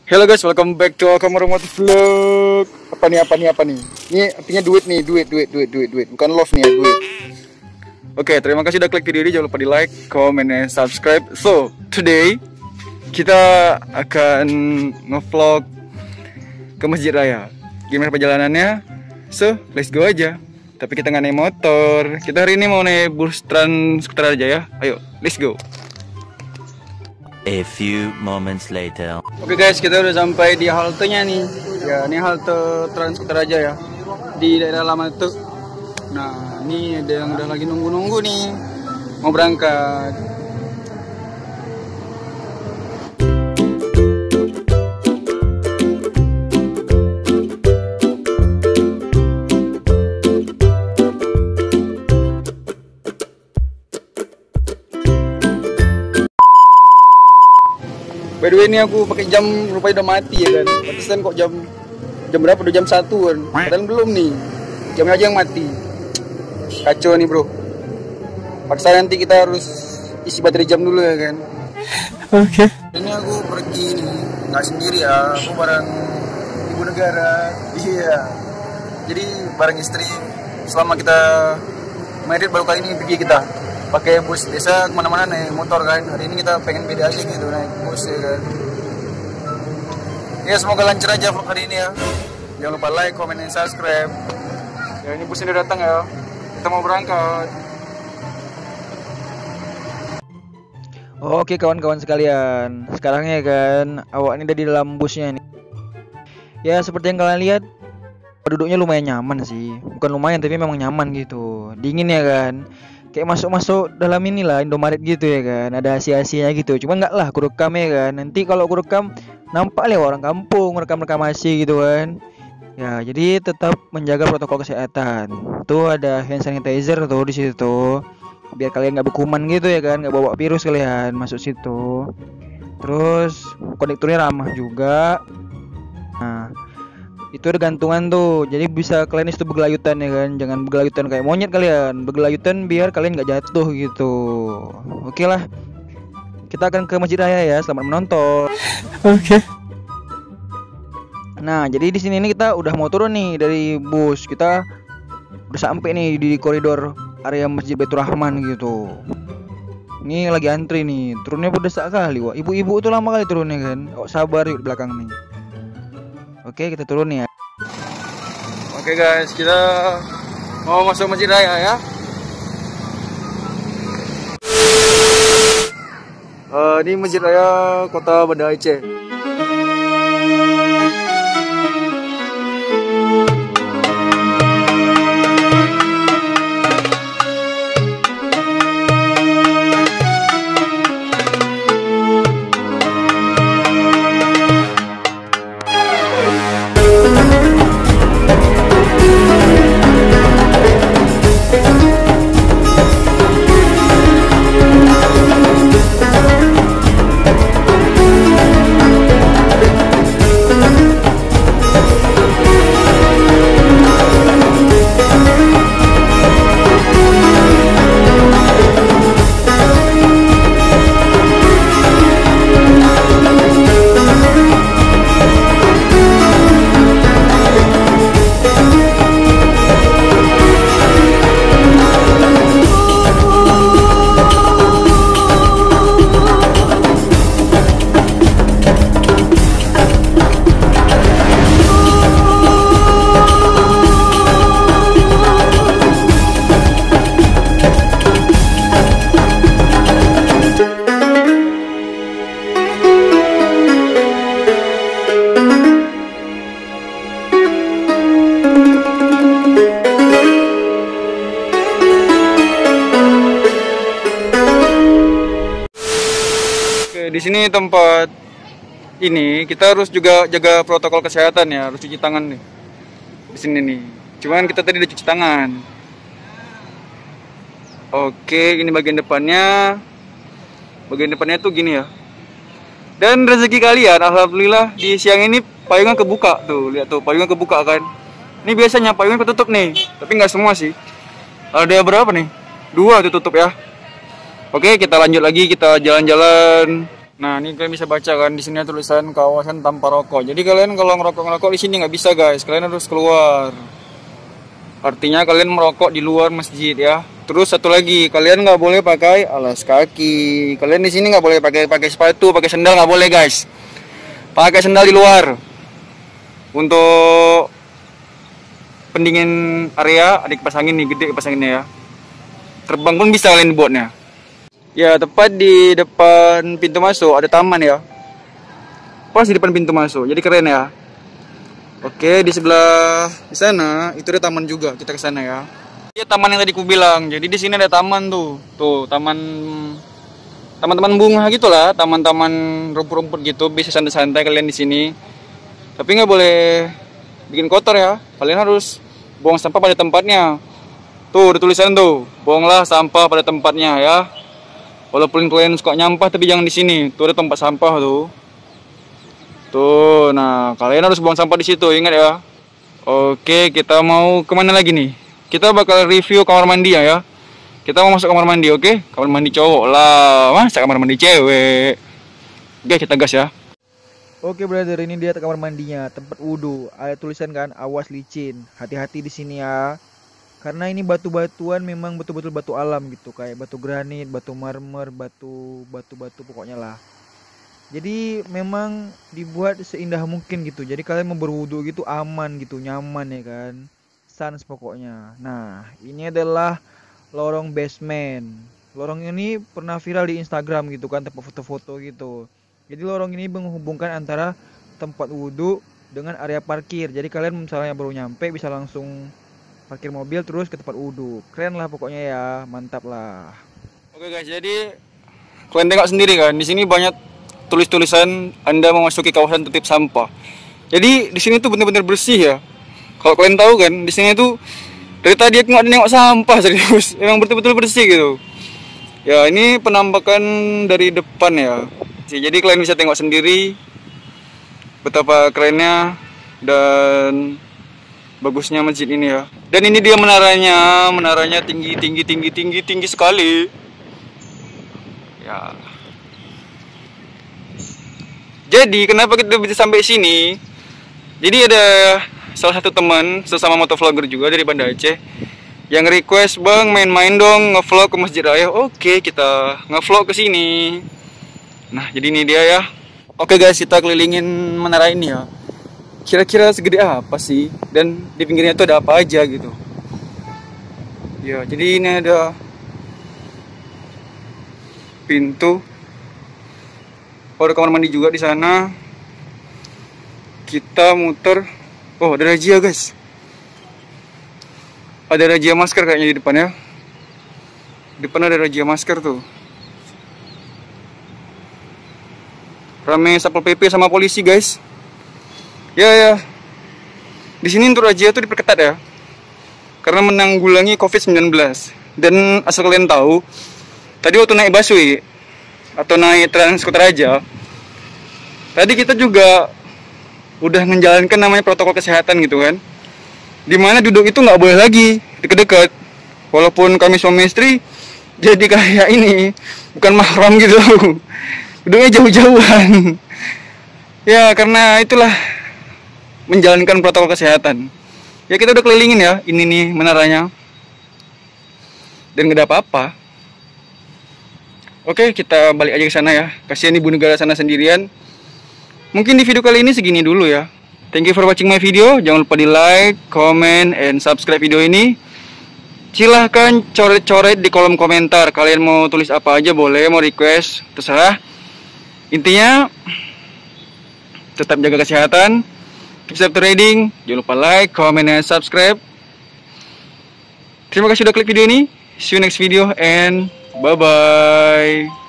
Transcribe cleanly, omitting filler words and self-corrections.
Hello guys, welcome back to Akam Otomotif Vlog. Apa nih? Ini artinya duit, bukan love nih ya, duit. Oke, terima kasih udah klik video ini. Jangan lupa di like, comment, and subscribe. So, today kita akan ngevlog ke Masjid Raya. Gimana perjalanannya? So, let's go aja. Tapi kita nggak naik motor. Kita hari ini mau naik bus trans skuter aja ya. Ayo, let's go. A few moments later. Oke guys, kita udah sampai di haltenya nih. Ya, ini halte Trans Skuter Raja ya. Di daerah lama itu. Nah, ini ada yang udah lagi nunggu-nunggu nih. Mau berangkat. By the way, ini aku pakai jam rupanya udah mati ya kan. Pantesan kok jam berapa? Udah jam 1 kan. Padahal belum nih. Jamnya aja yang mati. Kacau nih, Bro. Paksa nanti kita harus isi baterai jam dulu ya kan. Oke. Ini aku pergi nih, nggak sendiri ya. Aku bareng ibu negara. Iya. Jadi bareng istri. Selama kita married baru kali ini pergi kita pakai bus. Biasa kemana-mana naik motor kan. Hari ini kita pengen beda aja gitu naik bus ya kan. Ya semoga lancar aja vlog hari ini ya. Jangan lupa like, comment, dan subscribe. Ya ini busnya udah datang ya. Kita mau berangkat. Oke kawan-kawan sekalian, sekarang ya kan awak ini udah di dalam busnya nih. Ya seperti yang kalian lihat, duduknya lumayan nyaman sih. Bukan lumayan tapi memang nyaman gitu. Dingin ya kan. Kayak masuk dalam inilah Indomaret gitu ya kan. Ada AC-AC-nya gitu. Cuma enggak lah aku rekam ya kan. Nanti kalau aku rekam nampak lah orang kampung rekam AC gitu kan. Ya, jadi tetap menjaga protokol kesehatan. Tuh ada hand sanitizer tuh di situ. Biar kalian nggak berkuman gitu ya kan, nggak bawa virus kalian masuk situ. Terus konektornya ramah juga. Nah, itu ada gantungan tuh, jadi bisa kalian itu bergelayutan ya kan. Jangan bergelayutan kayak monyet kalian, bergelayutan biar kalian nggak jatuh gitu. Oke lah, kita akan ke Masjid Raya ya. Selamat menonton. Oke. Nah, jadi di sini nih kita udah mau turun nih dari bus. Kita udah sampai nih di koridor area Masjid Baitur Rahman gitu. Ini lagi antri nih, turunnya berdesak kali. Wah, ibu-ibu tuh lama kali turunnya kan. Oh, sabar yuk di belakang nih. Oke, kita turun ya. Oke guys, kita mau masuk Masjid Raya ya. Ini Masjid Raya Kota Banda Aceh. Di sini tempat ini kita harus juga jaga protokol kesehatan ya, harus cuci tangan nih. Di sini nih. Cuman kita tadi udah cuci tangan. Oke, ini bagian depannya. Bagian depannya tuh gini ya. Dan rezeki kalian, alhamdulillah di siang ini payungan kebuka tuh, lihat tuh payungan kebuka kan. Ini biasanya payungan ketutup nih, tapi nggak semua sih. Ada berapa nih? 2 tuh tutup ya. Oke, kita lanjut lagi, kita jalan-jalan Nah, ini kalian bisa baca kan di sini ada tulisan kawasan tanpa rokok. Jadi kalian kalau ngerokok di sini nggak bisa guys, kalian harus keluar. Artinya kalian merokok di luar masjid ya. Terus satu lagi, kalian nggak boleh pakai alas kaki. Kalian di sini nggak boleh pakai sepatu, pakai sendal nggak boleh guys. Pakai sendal di luar. Untuk pendingin area, ada kipas angin nih, gede kipas anginnya ya. Terbang pun bisa kalian buatnya. Ya, tepat di depan pintu masuk ada taman ya. Pas di depan pintu masuk, jadi keren ya. Oke, di sebelah di sana itu ada taman juga, kita ke sana ya. Iya, taman yang tadi ku bilang. Jadi di sini ada taman tuh. Tuh, taman bunga gitulah, taman-taman rumput-rumput gitu, bisa santai-santai kalian di sini. Tapi nggak boleh bikin kotor ya. Kalian harus buang sampah pada tempatnya. Tuh, ada tulisan tuh, buanglah sampah pada tempatnya ya. Walaupun kalian suka nyampah tapi jangan di sini. Tuh ada tempat sampah tuh. Tuh, nah kalian harus buang sampah di situ, ingat ya. Oke, kita mau kemana lagi nih? Kita bakal review kamar mandi ya. Kita mau masuk kamar mandi, oke? Kamar mandi cowok lah, masa kamar mandi cewek? Oke, kita gas ya. Oke brother, ini dia kamar mandinya, tempat wudhu. Ada tulisan kan, awas licin. Hati-hati di sini ya. Karena ini batu-batuan memang betul-betul batu alam gitu, kayak batu granit, batu marmer, batu pokoknya lah. Jadi memang dibuat seindah mungkin gitu. Jadi kalian mau berwudu gitu aman gitu, nyaman ya kan. Sans pokoknya. Nah, ini adalah lorong basement. Lorong ini pernah viral di Instagram gitu kan, tempat foto-foto gitu. Jadi lorong ini menghubungkan antara tempat wudu dengan area parkir. Jadi kalian misalnya baru nyampe bisa langsung parkir mobil terus ke tempat wudhu. Keren lah pokoknya ya, mantap lah. Oke guys, jadi kalian tengok sendiri kan, di sini banyak tulis-tulisan Anda memasuki kawasan tertib sampah. Jadi di sini tuh benar-benar bersih ya. Kalau kalian tahu kan, di sini tuh dari tadi aku nggak nengok sampah serius, emang betul-betul bersih gitu. Ya ini penampakan dari depan ya. Jadi kalian bisa tengok sendiri betapa kerennya dan bagusnya masjid ini ya. Dan ini dia menaranya tinggi sekali. Ya. Jadi kenapa kita bisa sampai sini? Jadi ada salah satu teman sesama motovlogger juga dari Banda Aceh yang request, "Bang, main-main dong ngevlog ke Masjid Raya." Oke, kita ngevlog ke sini. Nah, jadi ini dia ya. Oke guys, kita kelilingin menara ini ya. Kira-kira segede apa sih? Dan di pinggirnya itu ada apa aja gitu. Ya, jadi ini ada pintu. Oh, ada kamar mandi juga di sana. Kita muter. Oh, ada razia guys. Ada razia masker kayaknya di depan ya. Di depan ada razia masker tuh. Rame Satpol PP sama polisi guys. Ya. Di sini untuk razia tuh diperketat ya. Karena menanggulangi COVID-19. Dan asal kalian tahu, tadi waktu naik busway atau naik transporter aja, tadi kita juga udah menjalankan namanya protokol kesehatan gitu kan. Dimana duduk itu nggak boleh lagi deket-deket. Walaupun kami suami istri, jadi kayak ini bukan mahram gitu. Duduknya jauh-jauhan. Ya karena itulah menjalankan protokol kesehatan. Ya kita udah kelilingin ya, ini nih menaranya. Dan gak ada apa-apa. Oke, kita balik aja ke sana ya. Kasihan ibu negara sana sendirian. Mungkin di video kali ini segini dulu ya. Thank you for watching my video. Jangan lupa di like, comment, and subscribe video ini. Silahkan coret-coret di kolom komentar. Kalian mau tulis apa aja boleh, mau request, terserah. Intinya tetap jaga kesehatan, keep safe trading. Jangan lupa like, comment, and subscribe. Terima kasih sudah klik video ini. See you next video and bye-bye.